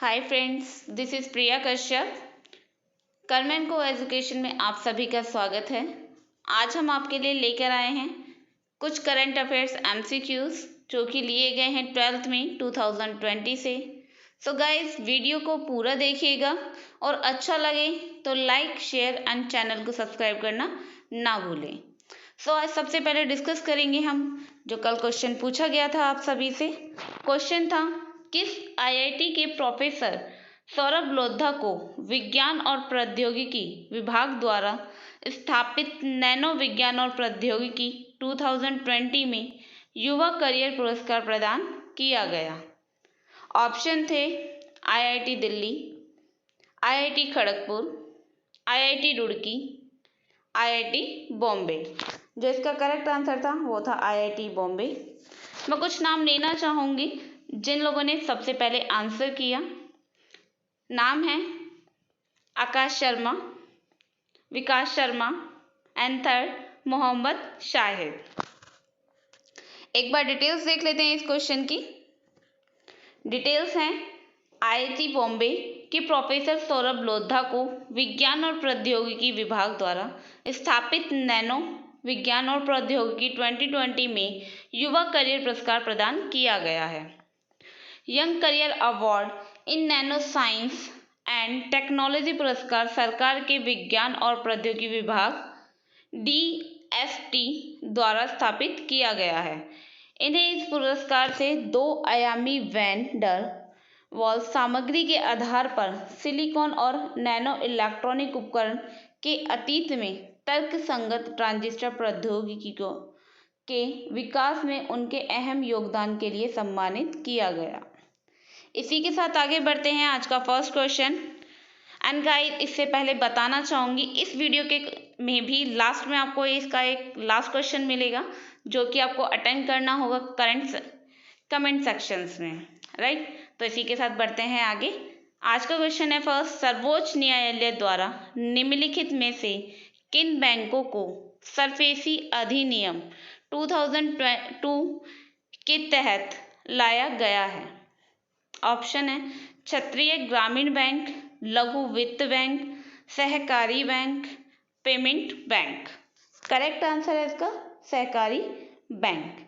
Hi friends, this is प्रिया कश्यप। करमेन को education में आप सभी का स्वागत है। आज हम आपके लिए लेकर आए हैं कुछ करंट अफेयर्स एमसीक्यूज जो कि लिए गए हैं 12th में 2020 से। सो गाइस, वीडियो को पूरा देखिएगा और अच्छा लगे तो लाइक, शेयर एंड चैनल को सब्सक्राइब करना ना भूलें। सो आज सबसे पहले डिस्कस करेंगे हम जो कल क्वेश्चन पूछा गया था आप सभी से। क्वेश्चन था, किस आईआईटी के प्रोफेसर सौरभ लोधा को विज्ञान और प्रौद्योगिकी विभाग द्वारा स्थापित नैनो विज्ञान और प्रौद्योगिकी 2020 में युवा करियर पुरस्कार प्रदान किया गया। ऑप्शन थे IIT Delhi, IIT Kharagpur, IIT Roorkee, IIT Bombay. जो इसका करेक्ट आंसर था वो था आईआईटी बॉम्बे। मैं कुछ नाम लेना चाहूँगी जिन लोगों ने सबसे पहले आंसर किया। नाम है आकाश शर्मा, विकास शर्मा एंड थर्ड मोहम्मद शाहिद। एक बार डिटेल्स देख लेते हैं इस क्वेश्चन की। डिटेल्स हैं, आईआईटी बॉम्बे के प्रोफेसर सौरभ लोधा को विज्ञान और प्रौद्योगिकी विभाग द्वारा स्थापित नैनो विज्ञान और प्रौद्योगिकी 2020 में युवा करियर पुरस्कार प्रदान किया गया है। Young career award in nano science and technology पुरस्कार सरकार के विज्ञान और प्रौद्योगिकी विभाग DST द्वारा स्थापित किया गया है। इन्हें इस पुरस्कार से 2 आयामी वैन डर वॉल सामग्री के आधार पर सिलिकॉन और नैनो इलेक्ट्रॉनिक उपकरण के अतीत में तर्कसंगत ट्रांजिस्टर प्रौद्योगिकी के विकास में उनके अहम योगदान के लिए सम्मानित किया गया। इसी के साथ आगे बढ़ते हैं आज का फर्स्ट क्वेश्चन। एंड गाइस, इससे पहले बताना चाहूँगी इस वीडियो के में भी लास्ट में आपको इसका एक लास्ट क्वेश्चन मिलेगा जो कि आपको अटेंड करना होगा कमेंट सेक्शंस में, राइट। तो इसी के साथ बढ़ते हैं आगे। आज का क्वेश्चन है फर्स्ट, सर्वोच्च न्यायालय द्वारा निम्नलिखित में से किन बैंकों को सरफेसी अधिनियम 2002 के तहत लाया गया है? ऑप्शन है क्षेत्रीय ग्रामीण बैंक, लघु वित्त बैंक, सहकारी bank, payment bank. Correct answer है इसका सहकारी बैंक।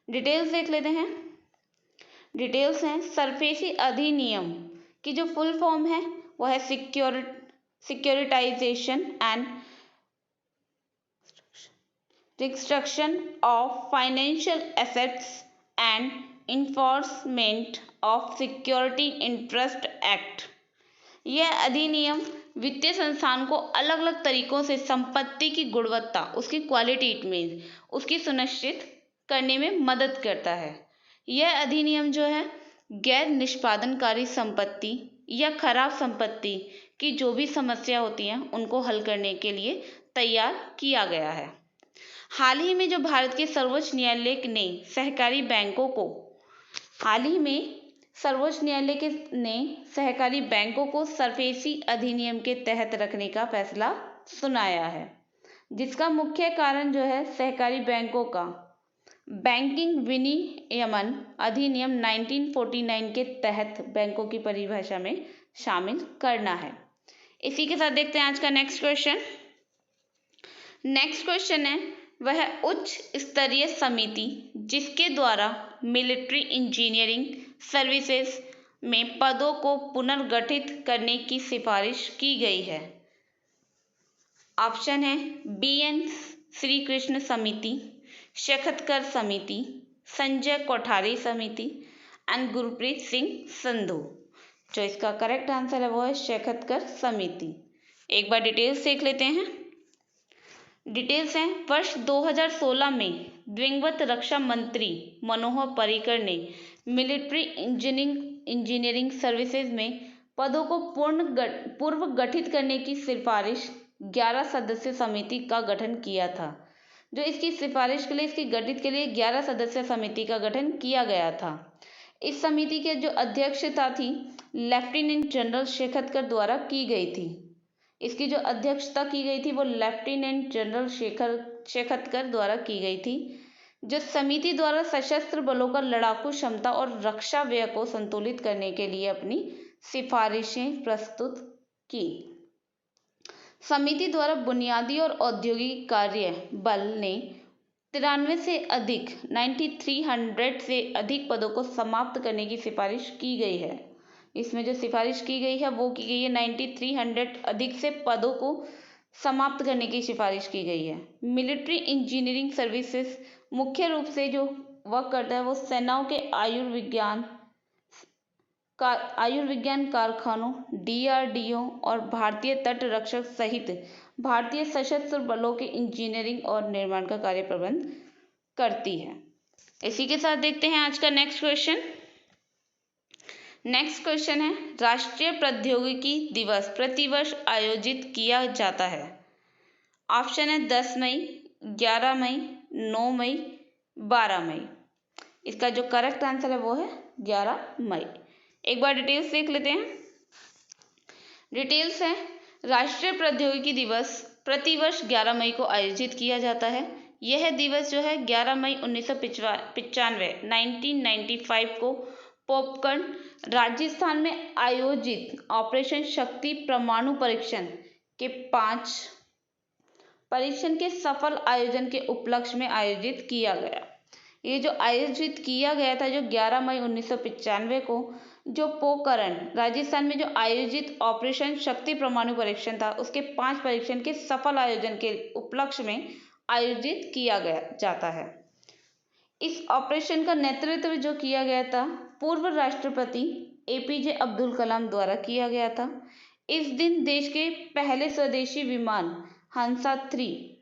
डिटेल्स देख लेते हैं। डिटेल्स हैं, सरफेसी अधिनियम की जो फुल फॉर्म है वो है securitisation and reconstruction of financial assets and enforcement of security interest act. यह अधिनियम वित्तीय संस्थान को अलग अलग तरीकों से संपत्ति की गुणवत्ता, उसकी क्वालिटी में उसकी सुनिश्चित करने में मदद करता है। यह अधिनियम जो है गैर निष्पादनकारी संपत्ति या खराब संपत्ति की जो भी समस्या होती हैं उनको हल करने के लिए तैयार किया गया है। हाल ही में जो भारत के सर्वोच्च न्यायालय ने सहकारी बैंकों को सहकारी बैंकों को सरफेसी अधिनियम के तहत रखने का फैसला सुनाया है, जिसका मुख्य कारण जो है सहकारी बैंकों का बैंकिंग विनियमन अधिनियम 1949 के तहत बैंकों की परिभाषा में शामिल करना है। इसी के साथ देखते हैं आज का नेक्स्ट क्वेश्चन। नेक्स्ट क्वेश्चन है, वह उच्च स्तरीय समिति जिसके द्वारा मिलिट्री इंजीनियरिंग सर्विसेज में पदों को पुनर्गठित करने की सिफारिश की गई है। ऑप्शन है BN श्री कृष्ण समिति, शेखतकर समिति, संजय कोठारी समिति एंड गुरप्रीत सिंह संधू। जो इसका करेक्ट आंसर है वो है शेखतकर समिति। एक बार डिटेल्स देख लेते हैं। डिटेल्स हैं, वर्ष 2016 में दिवंगत रक्षा मंत्री मनोहर पर्रिकर ने मिलिट्री इंजीनियरिंग सर्विसेज में पदों को पूर्व गठित करने की सिफारिश 11 सदस्य समिति का गठन किया था। जो इसकी सिफारिश के लिए इसकी गठित के लिए 11 सदस्य समिति का गठन किया गया था। इस समिति के जो अध्यक्षता थी लेफ्टिनेंट जनरल शेखतकर द्वारा की गई थी। इसकी जो अध्यक्षता की गई थी वो लेफ्टिनेंट जनरल शेखतकर द्वारा की गई थी। जो समिति द्वारा सशस्त्र बलों का लड़ाकू क्षमता और रक्षा व्यय को संतुलित करने के लिए अपनी सिफारिशें प्रस्तुत की। समिति द्वारा बुनियादी और औद्योगिक कार्य बल ने 93 से अधिक 9300 से अधिक पदों को समाप्त करने की सिफारिश की गई है। इसमें जो सिफारिश की गई है वो की गई है 9300 अधिक से पदों को समाप्त करने की सिफारिश की गई है। मिलिट्री इंजीनियरिंग सर्विसेज मुख्य रूप से जो वर्क करता है वो सेनाओं के आयुर्विज्ञान कारखानों, DRDO और भारतीय तट रक्षक सहित भारतीय सशस्त्र बलों के इंजीनियरिंग और निर्माण का कार्य प्रबंध करती है। इसी के साथ देखते हैं आज का नेक्स्ट क्वेश्चन। नेक्स्ट क्वेश्चन है, राष्ट्रीय प्रौद्योगिकी दिवस प्रतिवर्ष आयोजित किया जाता है। ऑप्शन है 10 मई, 11 मई, 9 मई, 12 मई। इसका जो करेक्ट आंसर है वो है 11 मई। एक बार डिटेल्स देख लेते हैं। डिटेल्स है, राष्ट्रीय प्रौद्योगिकी दिवस प्रतिवर्ष 11 मई को आयोजित किया जाता है। यह दिवस जो है 11 मई 1995 को पोखरण राजस्थान में आयोजित ऑपरेशन शक्ति परमाणु परीक्षण के सफल आयोजन के उपलक्ष्य में आयोजित किया गया। ये जो आयोजित किया गया था जो 11 मई 1995 को जो पोखरण राजस्थान में जो आयोजित ऑपरेशन शक्ति परमाणु परीक्षण था उसके 5 परीक्षण के सफल आयोजन के उपलक्ष्य में आयोजित किया जाता है। इस ऑपरेशन का नेतृत्व जो किया गया था पूर्व राष्ट्रपति APJ अब्दुल कलाम द्वारा किया गया था। इस दिन देश के पहले स्वदेशी विमान हंसा 3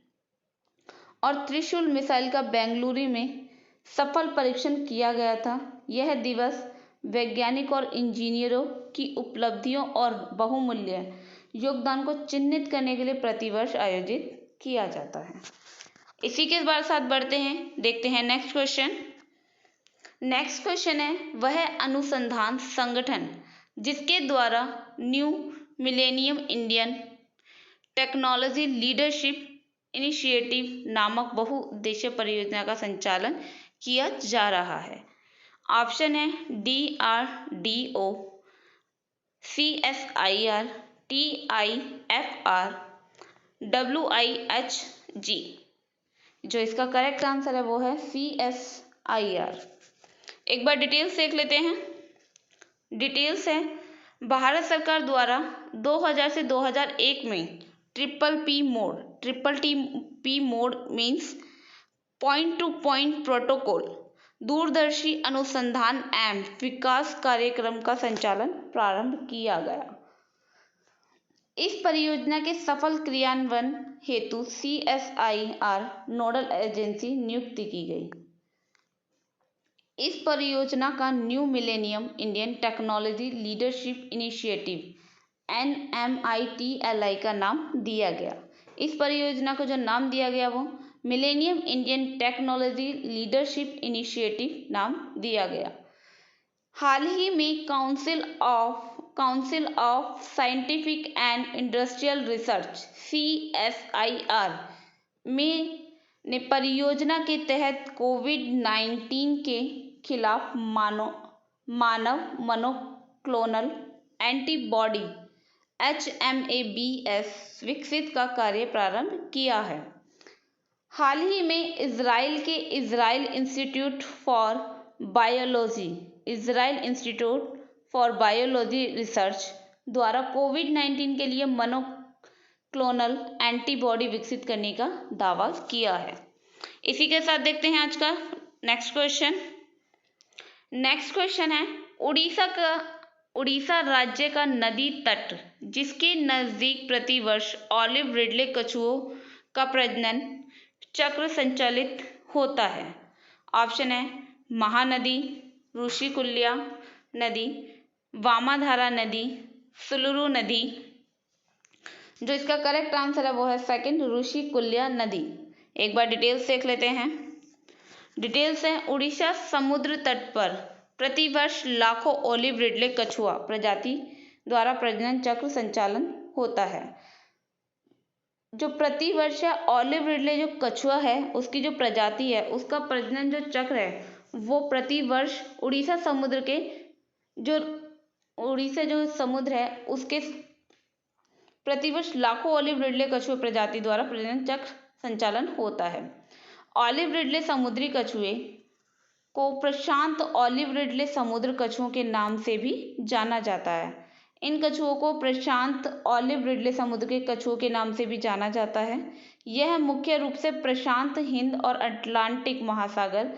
और त्रिशूल मिसाइल का बेंगलुरु में सफल परीक्षण किया गया था। यह दिवस वैज्ञानिक और इंजीनियरों की उपलब्धियों और बहुमूल्य योगदान को चिन्हित करने के लिए प्रतिवर्ष आयोजित किया जाता है। इसी के साथ बढ़ते हैं, देखते हैं नेक्स्ट क्वेश्चन। नेक्स्ट क्वेश्चन है, वह अनुसंधान संगठन जिसके द्वारा new millennium Indian technology leadership initiative नामक बहुउद्देशीय परियोजना का संचालन किया जा रहा है। ऑप्शन है DRDO, CSIR, TIFR, WIHG। जो इसका करेक्ट आंसर है वो है CSIR। एक बार डिटेल्स देख लेते हैं। डिटेल्स है, भारत सरकार द्वारा 2000 से 2001 में triple P mode means point two point protocol दूरदर्शी अनुसंधान एवं विकास कार्यक्रम का संचालन प्रारंभ किया गया। इस परियोजना के सफल क्रियान्वयन हेतु CSIR नोडल एजेंसी नियुक्त की गई। इस परियोजना का new millennium Indian technology leadership initiative NMITLI का नाम दिया गया। इस परियोजना को जो नाम दिया गया वो millennium Indian technology leadership initiative नाम दिया गया। हाल ही में council of scientific and industrial research CSIR ने परियोजना के तहत कोविड-19 के खिलाफ मानव मोनोक्लोनल एंटीबॉडी HMABS विकसित का कार्य प्रारंभ किया है। हाल ही में Israel institute for biology research द्वारा कोविड-19 के लिए मोनोक्लोनल एंटीबॉडी विकसित करने का दावा किया है। इसी के साथ देखते हैं आज का नेक्स्ट क्वेश्चन। नेक्स्ट क्वेश्चन है, उड़ीसा राज्य का नदी तट जिसके नजदीक प्रतिवर्ष ऑलिव रिडले कछुओं का प्रजनन चक्र संचालित होता है। ऑप्शन है महानदी, ऋषिकुल्या नदी, वामाधारा नदी, सुलुरु नदी। जो इसका करेक्ट आंसर है वो है सेकंड, ऋषिकुल्या नदी। एक बार डिटेल्स देख लेते हैं। डिटेल्स है, उड़ीसा समुद्र तट पर प्रतिवर्ष लाखों ऑलिव रिडले कछुआ प्रजाति द्वारा प्रजनन चक्र संचालन होता है। जो प्रतिवर्ष ऑलिव रिडले जो कछुआ है उसकी जो प्रजाति है उसका प्रजनन जो चक्र है वो प्रतिवर्ष उड़ीसा समुद्र के जो उड़ीसा जो समुद्र है उसके प्रतिवर्ष लाखों ऑलिव रिडले कछुए प्रजाति द्वारा प्रजनन चक्र संचालन होता है। ऑलिव रिडले समुद्री कछुए को प्रशांत ऑलिव रिडले समुद्र कछुओं के नाम से भी जाना जाता है। इन कछुओं को प्रशांत ऑलिव रिडले समुद्र के कछुओं के नाम से भी जाना जाता है। यह मुख्य रूप से प्रशांत, हिंद और अटलांटिक महासागर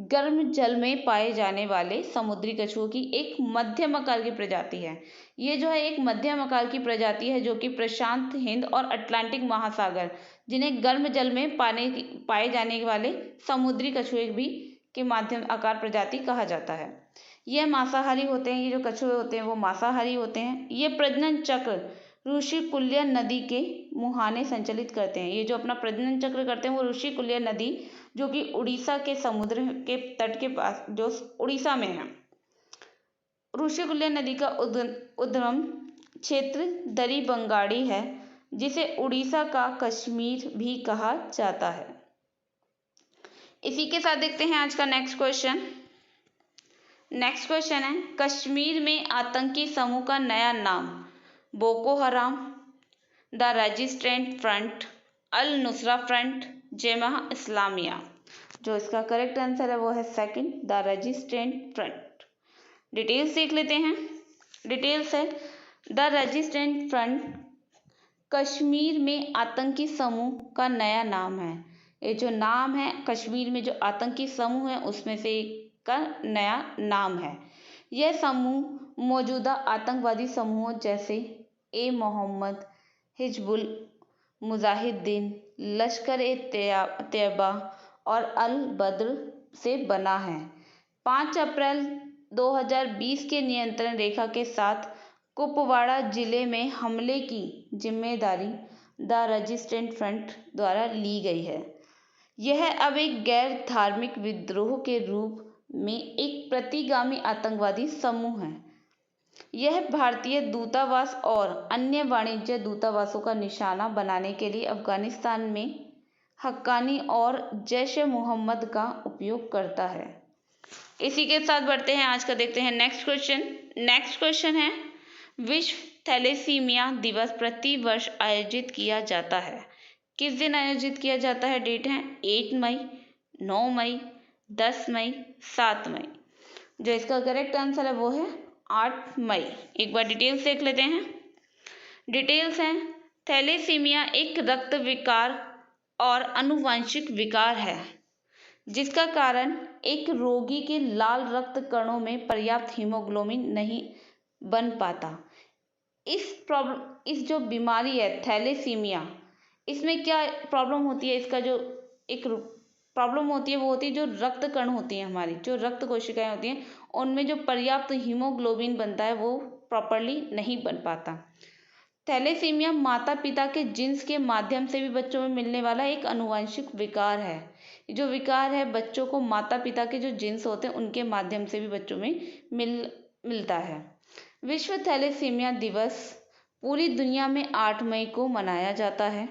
गर्म जल में पाए जाने वाले समुद्री कछुओं की एक मध्यम आकार की प्रजाति है। ये जो है एक मध्यम आकार की प्रजाति है जो कि प्रशांत, हिंद और अटलांटिक महासागर जिन्हें गर्म जल में पाए जाने वाले समुद्री कछुए भी के माध्यम आकार प्रजाति कहा जाता है। यह मांसाहारी होते हैं। ये जो कछुए होते हैं वो मांसाहारी होते हैं। ये प्रजनन चक्र ऋषिकुल्या नदी के मुहाने संचालित करते हैं। ये जो अपना प्रजनन चक्र करते हैं वो ऋषिकुल्या नदी जो कि उड़ीसा के समुद्र के तट के पास जो उड़ीसा में है। ऋषिकुल्या नदी का उद्गम क्षेत्र दरीबंगाड़ी है जिसे उड़ीसा का कश्मीर भी कहा जाता है। इसी के साथ देखते हैं आज का नेक्स्ट क्वेश्चन। नेक्स्ट क्वेश्चन है कश्मीर में आतंकी समूह का नया नाम। Boko Haram, the resistant front, al Nusra front, Jemaah Islamiyah. जो इसका करेक्ट आंसर है वो है second, the resistant front. Details देख लेते हैं। डिटेल्स है द रेजिस्टेंट फ्रंट कश्मीर में आतंकी समूह का नया नाम है। ये जो नाम है कश्मीर में जो आतंकी समूह है उसमें से एक का नया नाम है। यह समूह मौजूदा आतंकवादी समूहों जैसे ए मोहम्मद, हिजबुल मुजाहिदीन, लश्कर ए तैयबा और अल बद्र से बना है। 5 अप्रैल 2020 के नियंत्रण रेखा के साथ कुपवाड़ा जिले में हमले की जिम्मेदारी द रेजिस्टेंट फ्रंट द्वारा ली गई है। यह अब एक गैर धार्मिक विद्रोह के रूप में एक प्रतिगामी आतंकवादी समूह है। यह भारतीय दूतावास और अन्य वाणिज्य दूतावासों का निशाना बनाने के लिए अफगानिस्तान में हक्कानी और जैश-ए मोहम्मद का उपयोग करता है। इसी के साथ बढ़ते हैं आज का देखते हैं नेक्स्ट क्वेश्चन। नेक्स्ट क्वेश्चन है विश्व थैलेसीमिया दिवस प्रति वर्ष आयोजित किया जाता है। किस दिन आयोजित किया जाता है? डेट है 8 मई, 9 मई, 10 मई, 7 मई। जो इसका करेक्ट आंसर है वो है 8 मई। एक बार डिटेल्स देख लेते हैं। डिटेल्स हैं थैलेसीमिया एक रक्त विकार और अनुवांशिक विकार है जिसका कारण एक रोगी के लाल रक्त कणों में पर्याप्त हीमोग्लोबिन नहीं बन पाता। इस जो बीमारी है थैलेसीमिया, इसमें क्या प्रॉब्लम होती है? इसका जो एक प्रॉब्लम होती है वो होती है जो रक्त कण होती हैं, हमारी जो रक्त कोशिकाएं होती हैं उनमें जो पर्याप्त हीमोग्लोबिन बनता है वो प्रॉपरली नहीं बन पाता। थैलेसीमिया माता पिता के जीन्स के माध्यम से भी बच्चों में मिलने वाला एक अनुवांशिक विकार है। जो विकार है बच्चों को माता पिता के जो जीन्स होते हैं उनके माध्यम से भी बच्चों में मिलता है। विश्व थैलेसीमिया दिवस पूरी दुनिया में 8 मई को मनाया जाता है।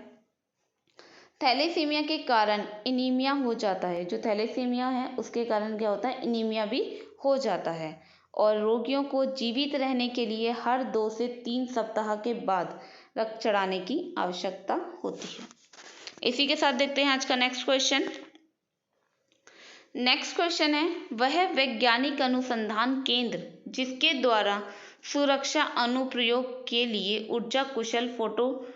थैलेसीमिया के कारण एनीमिया हो जाता है। जो थैलेसीमिया है उसके कारण क्या होता है? एनीमिया भी हो जाता है और रोगियों को जीवित रहने के लिए हर 2 से 3 सप्ताह के बाद रक्त चढ़ाने की आवश्यकता होती है। इसी के साथ देखते हैं आज का नेक्स्ट क्वेश्चन। नेक्स्ट क्वेश्चन है वह वैज्ञानिक अनुसंधान केंद्र जिसके द्वारा सुरक्षा अनुप्रयोग के लिए ऊर्जा कुशल फोटो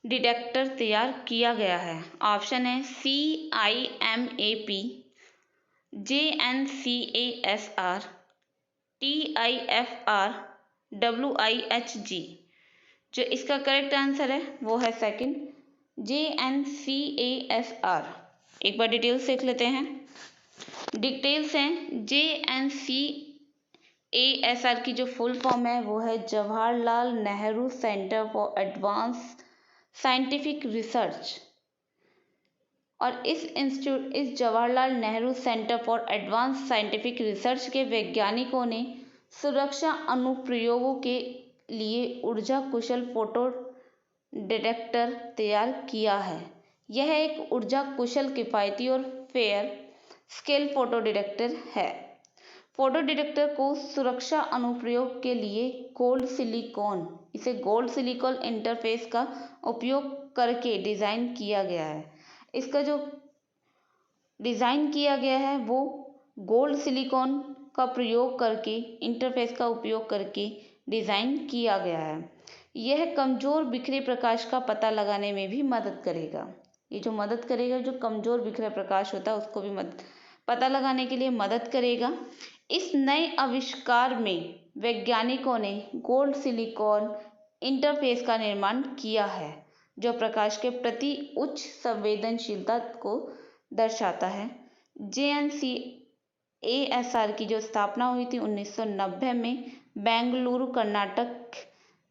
डिटेक्टर तैयार किया गया है। ऑप्शन है CIMAP, JNCASR, TIFR, WIHG। जो इसका करेक्ट आंसर है वो है सेकंड, JNCASR। एक बार डिटेल्स देख लेते हैं। डिटेल्स हैं JNCASR की जो फुल फॉर्म है वो है Jawaharlal Nehru centre for advance scientific research. और इस Jawaharlal Nehru centre for advance scientific research के वैज्ञानिकों ने सुरक्षा अनुप्रयोगों के लिए ऊर्जा कुशल फोटो डिटेक्टर तैयार किया है। यह एक ऊर्जा कुशल, किफ़ायती और फेयर स्केल फोटो डिटेक्टर है। फोटो डिटेक्टर को सुरक्षा अनुप्रयोग के लिए गोल्ड सिलिकॉन इंटरफेस का उपयोग करके डिज़ाइन किया गया है। इसका जो डिज़ाइन किया गया है वो गोल्ड सिलिकॉन का प्रयोग करके इंटरफेस का उपयोग करके डिज़ाइन किया गया है। यह कमज़ोर बिखरे प्रकाश का पता लगाने में भी मदद करेगा। ये जो मदद करेगा, जो कमज़ोर बिखरा प्रकाश होता है उसको भी पता लगाने के लिए मदद करेगा। इस नए आविष्कार में वैज्ञानिकों ने गोल्ड सिलिकॉन इंटरफेस का निर्माण किया है, जो प्रकाश के प्रति उच्च संवेदनशीलता को दर्शाता है। JNCASR की जो स्थापना हुई थी 1990 में बेंगलुरु कर्नाटक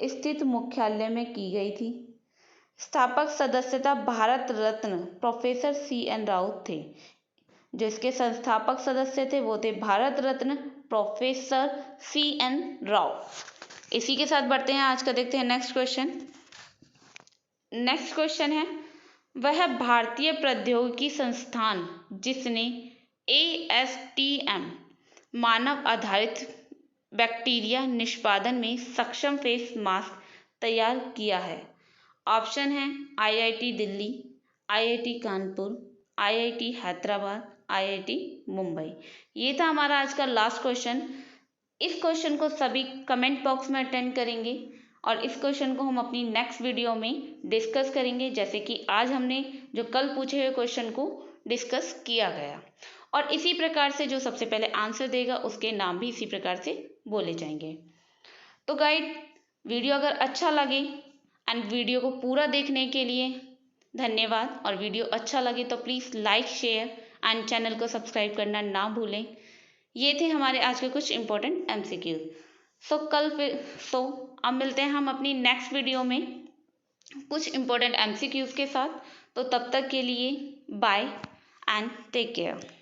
स्थित मुख्यालय में की गई थी। स्थापक सदस्यता भारत रत्न प्रोफेसर CN राव थे। जो इसके संस्थापक सदस्य थे वो थे भारत रत्न प्रोफेसर CN राव। इसी के साथ बढ़ते हैं आज का, देखते हैं नेक्स्ट क्वेश्चन है, वह भारतीय प्रौद्योगिकी संस्थान जिसने ASTM मानव आधारित बैक्टीरिया निष्पादन में सक्षम फेस मास्क तैयार किया है। ऑप्शन है IIT Delhi, IIT Kanpur, IIT Hyderabad, IIT Mumbai. ये था हमारा आज का लास्ट क्वेश्चन। इस क्वेश्चन को सभी कमेंट बॉक्स में अटेंड करेंगे और इस क्वेश्चन को हम अपनी नेक्स्ट वीडियो में डिस्कस करेंगे, जैसे कि आज हमने जो कल पूछे हुए क्वेश्चन को डिस्कस किया गया। और इसी प्रकार से जो सबसे पहले आंसर देगा उसके नाम भी इसी प्रकार से बोले जाएंगे। तो गाइड, वीडियो अगर अच्छा लगे एंड वीडियो को पूरा देखने के लिए धन्यवाद। और वीडियो अच्छा लगे तो please like, share and channel को सब्सक्राइब करना ना भूलें। ये थे हमारे आज के कुछ इंपॉर्टेंट MCQ। अब मिलते हैं हम अपनी नेक्स्ट वीडियो में कुछ इंपॉर्टेंट MCQs के साथ। तो तब तक के लिए बाय एंड टेक केयर।